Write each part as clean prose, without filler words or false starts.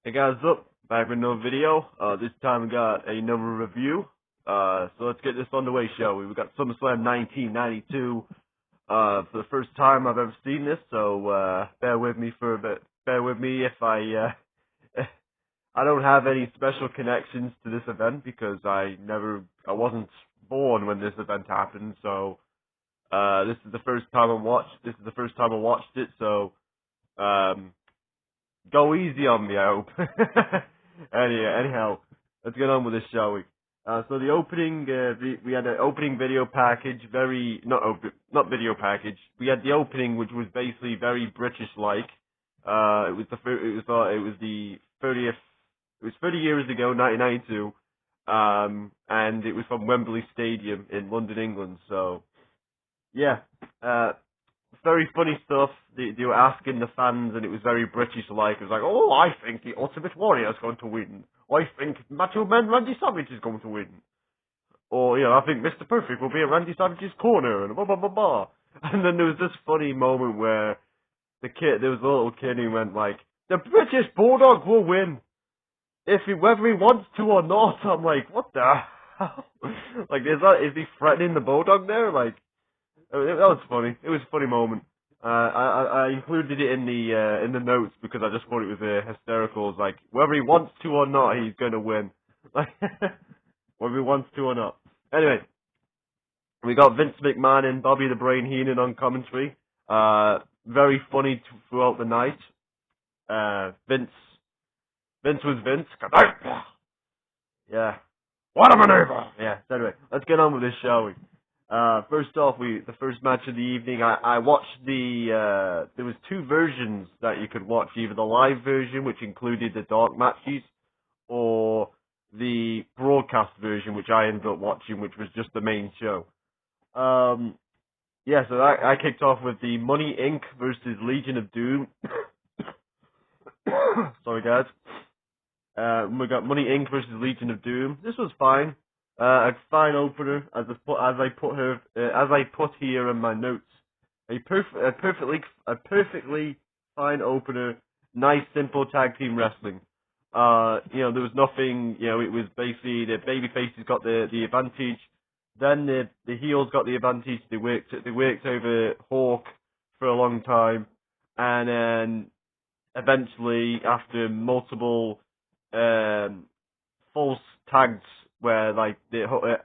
Hey guys, up back with another video. This time we got another review. So let's get this on the way, shall we? We got SummerSlam 1992. For the first time I've ever seen this, so bear with me for a bit. Bear with me if I don't have any special connections to this event because I wasn't born when this event happened. So this is the first time I watched it. So go easy on me, I hope. Anyhow, let's get on with this, shall we? So the opening, we had an opening video package, not video package. We had the opening, which was basically very British-like. It was 30 years ago, 1992, and it was from Wembley Stadium in London, England. So, yeah, very funny stuff. They were asking the fans, and it was very British-like. It was like, oh, I think the Ultimate Warrior is going to win. I think Macho Man Randy Savage is going to win. Or, I think Mr. Perfect will be at Randy Savage's corner, and blah, blah, blah, blah. And then there was this funny moment where there was a little kid who went like, the British Bulldog will win, whether he wants to or not. I'm like, what the hell? Like, is he threatening the Bulldog there? Like, that was funny. It was a funny moment. I included it in the notes because I just thought it was hysterical. It's like, whether he wants to or not, he's gonna win. Like, whether he wants to or not. Anyway, we got Vince McMahon and Bobby the Brain Heenan on commentary. Very funny throughout the night. Vince was Vince. Yeah. What a maneuver! Yeah, so anyway, let's get on with this, shall we? First off, the first match of the evening, I watched there was two versions that you could watch, either the live version, which included the dark matches, or the broadcast version, which I ended up watching, which was just the main show. Yeah, so I kicked off with the Money Inc. versus Legion of Doom. Sorry, guys. We got Money Inc. versus Legion of Doom. This was fine. A fine opener, as I put here in my notes. A perfectly fine opener. Nice, simple tag team wrestling. There was nothing. It was basically the baby faces got the advantage. Then the heels got the advantage. They worked over Hawk for a long time, and then eventually, after multiple false tags where like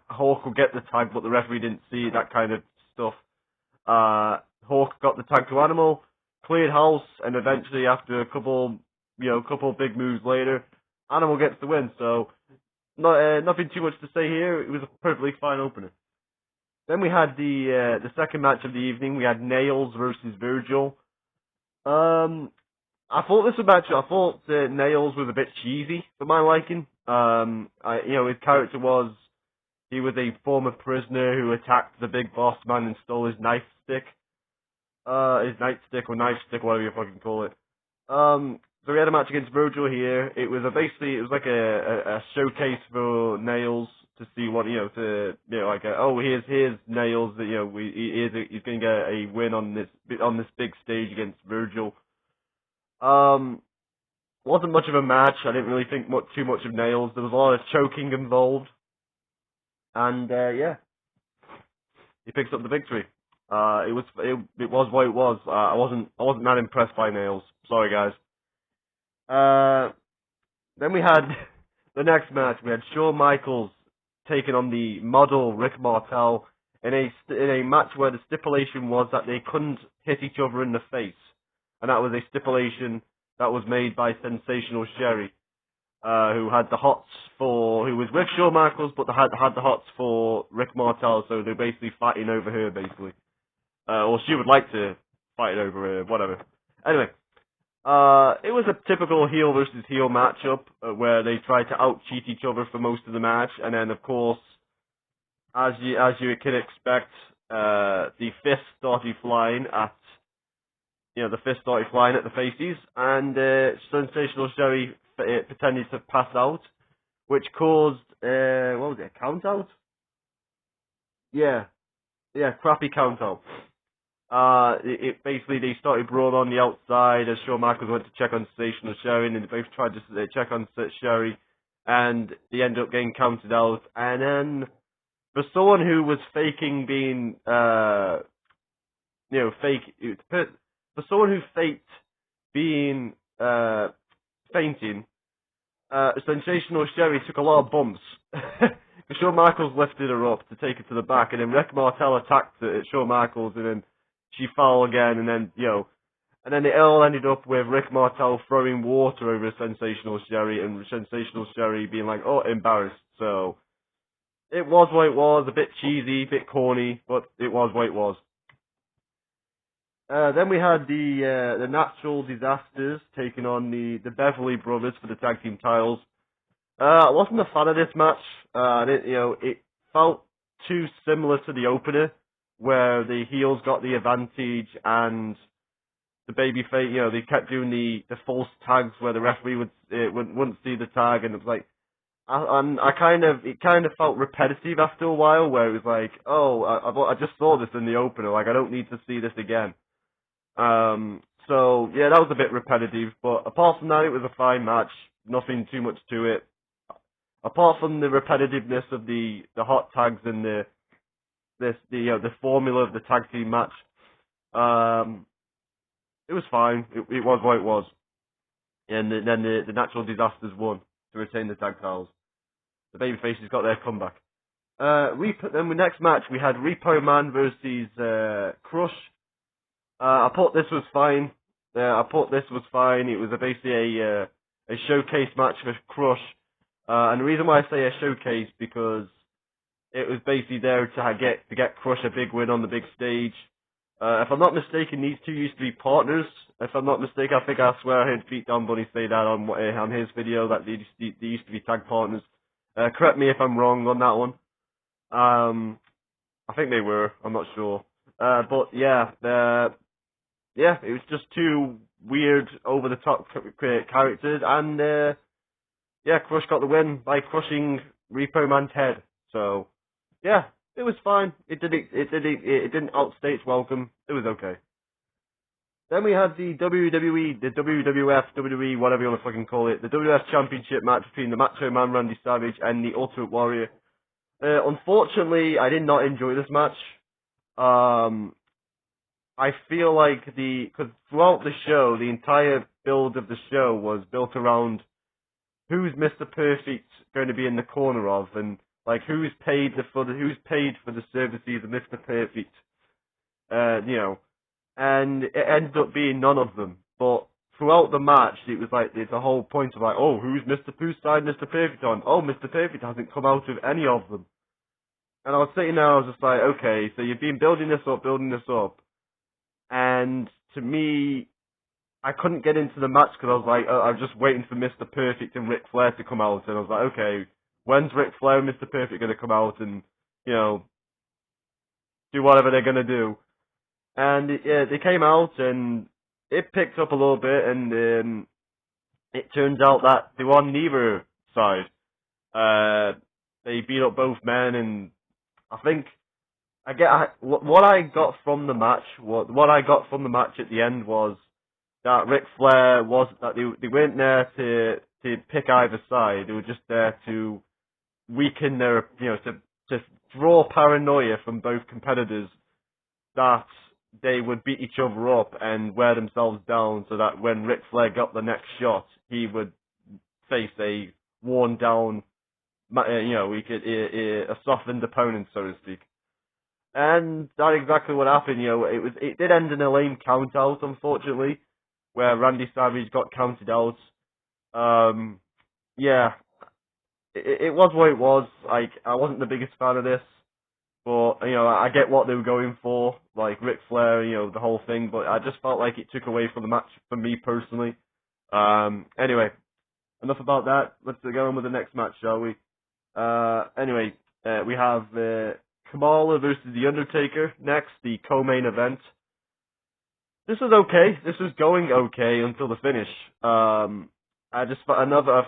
Hawk will get the tag but the referee didn't see it, that kind of stuff. Hawk got the tag to Animal, cleared house, and eventually after a couple big moves later, Animal gets the win. So nothing too much to say here. It was a perfectly fine opener. Then we had the second match of the evening. We had Nails versus Virgil. I thought Nails was a bit cheesy for my liking. His character he was a former prisoner who attacked the big boss man and stole his nightstick, whatever you fucking call it. So we had a match against Virgil here. It was like a showcase for Nails to see what here's Nails that he's going to get a win on this big stage against Virgil. Wasn't much of a match. I didn't really think too much of Nails. There was a lot of choking involved, and he picks up the victory. It was what it was. I wasn't that impressed by Nails. Sorry, guys. Then we had the next match. We had Shawn Michaels taking on the model Rick Martel in a match where the stipulation was that they couldn't hit each other in the face, and that was a stipulation that was made by Sensational Sherry, who was with Shawn Michaels, but had the hots for Rick Martel, so they're basically fighting over her, basically. Or she would like to fight over her, whatever. Anyway, it was a typical heel versus heel matchup, where they tried to out-cheat each other for most of the match, and then, of course, as you can expect, the fist started flying at the faces, and Sensational Sherry pretended to pass out, which caused, a count out? Yeah, crappy count out. Basically they started brawling on the outside as Shawn Michaels went to check on Sensational Sherry, and they both tried to check on Sherry, and they ended up getting counted out. And then for someone who was faking being, for someone who faked being fainting, Sensational Sherry took a lot of bumps. Shawn Michaels lifted her up to take her to the back, and then Rick Martel attacked her at Shawn Michaels, and then she fell again, and then, and then it all ended up with Rick Martel throwing water over Sensational Sherry, and Sensational Sherry being like, oh, embarrassed. So, it was what it was, a bit cheesy, a bit corny, but it was what it was. Then we had the Natural Disasters taking on the Beverly brothers for the tag team titles. I wasn't a fan of this match. It felt too similar to the opener, where the heels got the advantage and the babyface, they kept doing the false tags where the referee wouldn't see the tag, and it was like, it kind of felt repetitive after a while, where it was like, oh, I just saw this in the opener, like I don't need to see this again. So yeah, that was a bit repetitive, but apart from that, it was a fine match. Nothing too much to it. Apart from the repetitiveness of the hot tags and the formula of the tag team match, it was fine. It was what it was. And then the Natural Disasters won to retain the tag titles. The babyfaces got their comeback. Then the next match we had Repo Man vs Crush. I thought this was fine. It was basically a showcase match for Crush. And the reason why I say a showcase, because it was basically there to get Crush a big win on the big stage. If I'm not mistaken, these two used to be partners. If I'm not mistaken, I swear I heard Pete Don Bunny say that on his video, that they used to be tag partners. Correct me if I'm wrong on that one. I think they were. I'm not sure. But yeah, it was just two weird, over-the-top characters, and Crush got the win by crushing Repo Man's head. So yeah, it was fine. It didn't outstay its welcome. It was okay. Then we had the WWE, the WWF, WWE, whatever you want to fucking call it, the WWF Championship match between the Macho Man Randy Savage and the Ultimate Warrior. Unfortunately, I did not enjoy this match. I feel like because throughout the show, the entire build of the show was built around who's Mr. Perfect going to be in the corner of, and like who's paid for the services of Mr. Perfect, and it ended up being none of them. But throughout the match, it was like the whole point of like, oh, who's whose side Mr. Perfect on? Oh, Mr. Perfect hasn't come out of any of them. And I was sitting there, I was just like, okay, so you've been building this up, and to me, I couldn't get into the match because I was like, I was just waiting for Mr. Perfect and Ric Flair to come out, and I was like, okay, when's Ric Flair and Mr. Perfect going to come out and, do whatever they're going to do? And they came out, and it picked up a little bit, and it turns out that they were on neither side. They beat up both men, and I think what I got from the match. What I got from the match at the end was that Ric Flair they weren't there to pick either side. They were just there to weaken their, to draw paranoia from both competitors, that they would beat each other up and wear themselves down, so that when Ric Flair got the next shot, he would face a worn down, a softened opponent, so to speak. And that's exactly what happened. It did end in a lame count out, unfortunately, where Randy Savage got counted out. It was what it was. Like, I wasn't the biggest fan of this, but I get what they were going for, like Ric Flair, the whole thing. But I just felt like it took away from the match for me personally. Anyway, enough about that. Let's go on with the next match, shall we? We have Kamala versus The Undertaker next, the co-main event. This was okay. This was going okay until the finish. I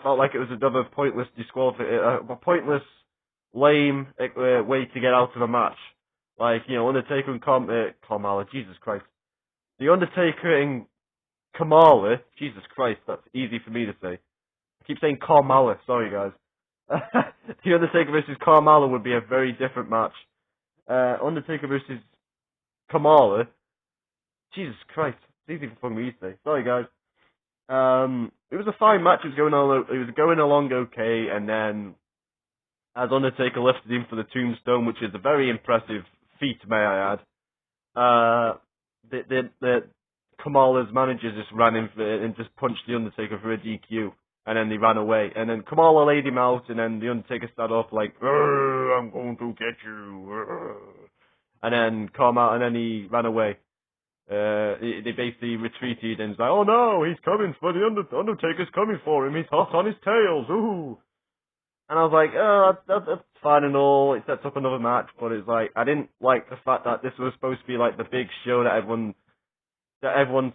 felt like it was another pointless a pointless, lame way to get out of a match. Like, Undertaker and Kamala, Jesus Christ. The Undertaker and Kamala, Jesus Christ, that's easy for me to say. I keep saying Kamala, sorry guys. The Undertaker versus Kamala would be a very different match. Undertaker versus Kamala, Jesus Christ, it's easy for me to say. Sorry guys. It was a fine match. It was going along okay, and then as Undertaker lifted him for the tombstone, which is a very impressive feat, may I add. The Kamala's manager just ran in for it and just punched the Undertaker for a DQ, and then they ran away. And then Kamala laid him out, and then the Undertaker stood up like, "I'm going to get you," and then he ran away. They basically retreated and was like, "Oh no, he's coming for the Undertaker's coming for him. He's hot on his tails." Ooh. And I was like, "Oh, that's fine and all. It sets up another match," but it's like I didn't like the fact that this was supposed to be like the big show that everyone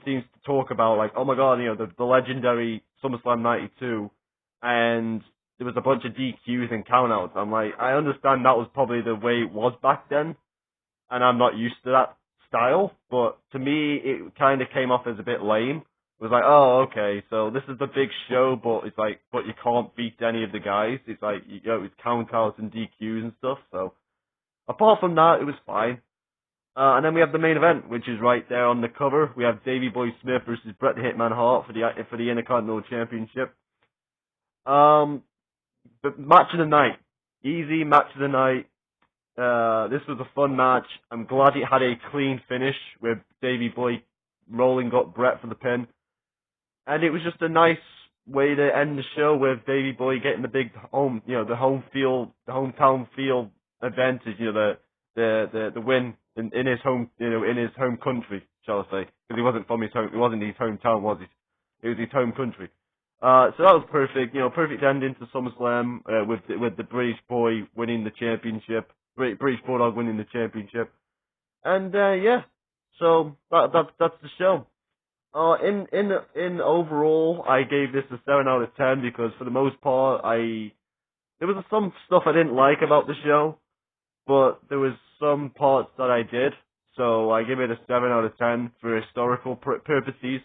seems to talk about. Like, oh my god, the legendary SummerSlam '92, and there was a bunch of DQs and countouts. I'm like, I understand that was probably the way it was back then, and I'm not used to that style, but to me, it kind of came off as a bit lame. It was like, oh, okay, so this is the big show, but it's like, but you can't beat any of the guys. It's like, it's countouts and DQs and stuff, so apart from that, it was fine. And then we have the main event, which is right there on the cover. We have Davey Boy Smith versus Bret the Hitman Hart for the Intercontinental Championship. The match of the night. Easy match of the night. This was a fun match. I'm glad it had a clean finish with Davey Boy rolling up Bret for the pin. And it was just a nice way to end the show with Davey Boy getting the big home, the hometown field advantage, the win in his home, in his home country, shall I say? Because he wasn't from his home, it wasn't his hometown, was it? It was his home country. So that was perfect, perfect ending to SummerSlam, with the British boy winning the championship, British Bulldog winning the championship. And, yeah. So, that's the show. In overall, I gave this a 7 out of 10 because for the most part, there was some stuff I didn't like about the show, but there was some parts that I did, so I give it a 7 out of 10 for historical purposes.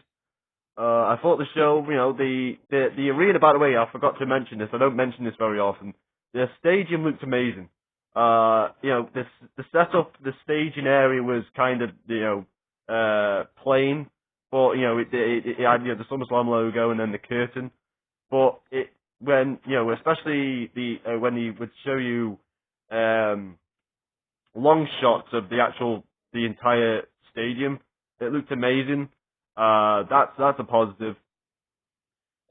I thought the show, the arena, by the way, I forgot to mention this, I don't mention this very often, the stadium looked amazing. The setup, the staging area was kind of, plain, but, it had, the SummerSlam logo and then the curtain, but especially when he would show you, long shots of the entire stadium, it looked amazing. That's a positive.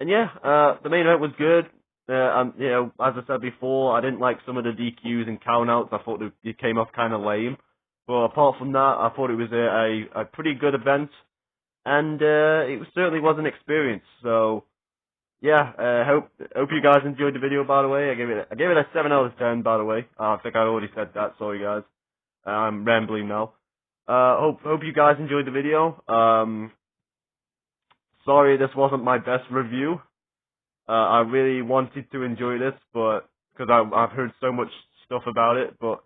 And yeah, the main event was good. As I said before, I didn't like some of the DQs and countouts. I thought they came off kind of lame. But apart from that, I thought it was a pretty good event, and it certainly was an experience. So yeah, hope you guys enjoyed the video. By the way, I gave it a 7 out of 10. By the way, I think I already said that. Sorry guys, I'm rambling now. Hope you guys enjoyed the video. Sorry this wasn't my best review. I really wanted to enjoy this, but because I've heard so much stuff about it, but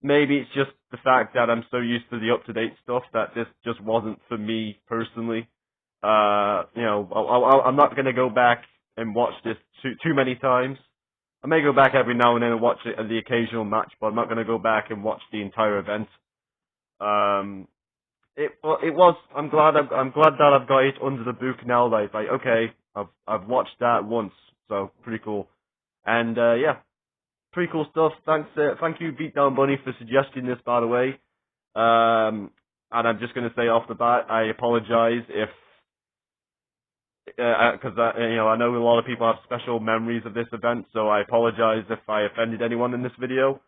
maybe it's just the fact that I'm so used to the up-to-date stuff that this just wasn't for me personally. I'm not gonna go back and watch this too many times. I may go back every now and then and watch it at the occasional match, but I'm not gonna go back and watch the entire event. I'm glad that I've got it under the book now. Like, okay, I've watched that once, so pretty cool. And yeah, pretty cool stuff. Thank you, Beatdown Bunny, for suggesting this, by the way. And I'm just gonna say off the bat, I apologize if, because I know a lot of people have special memories of this event, so I apologize if I offended anyone in this video.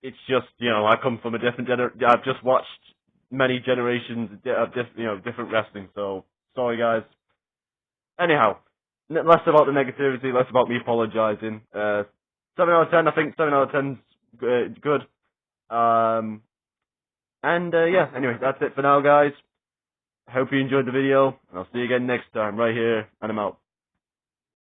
It's just, I come from a different I've just watched many generations of different wrestling, so sorry guys. Anyhow, less about the negativity, less about me apologizing. 7 out of 10, I think 7 out of 10's good. Yeah, anyway, that's it for now guys. Hope you enjoyed the video. I'll see you again next time right here, and I'm out.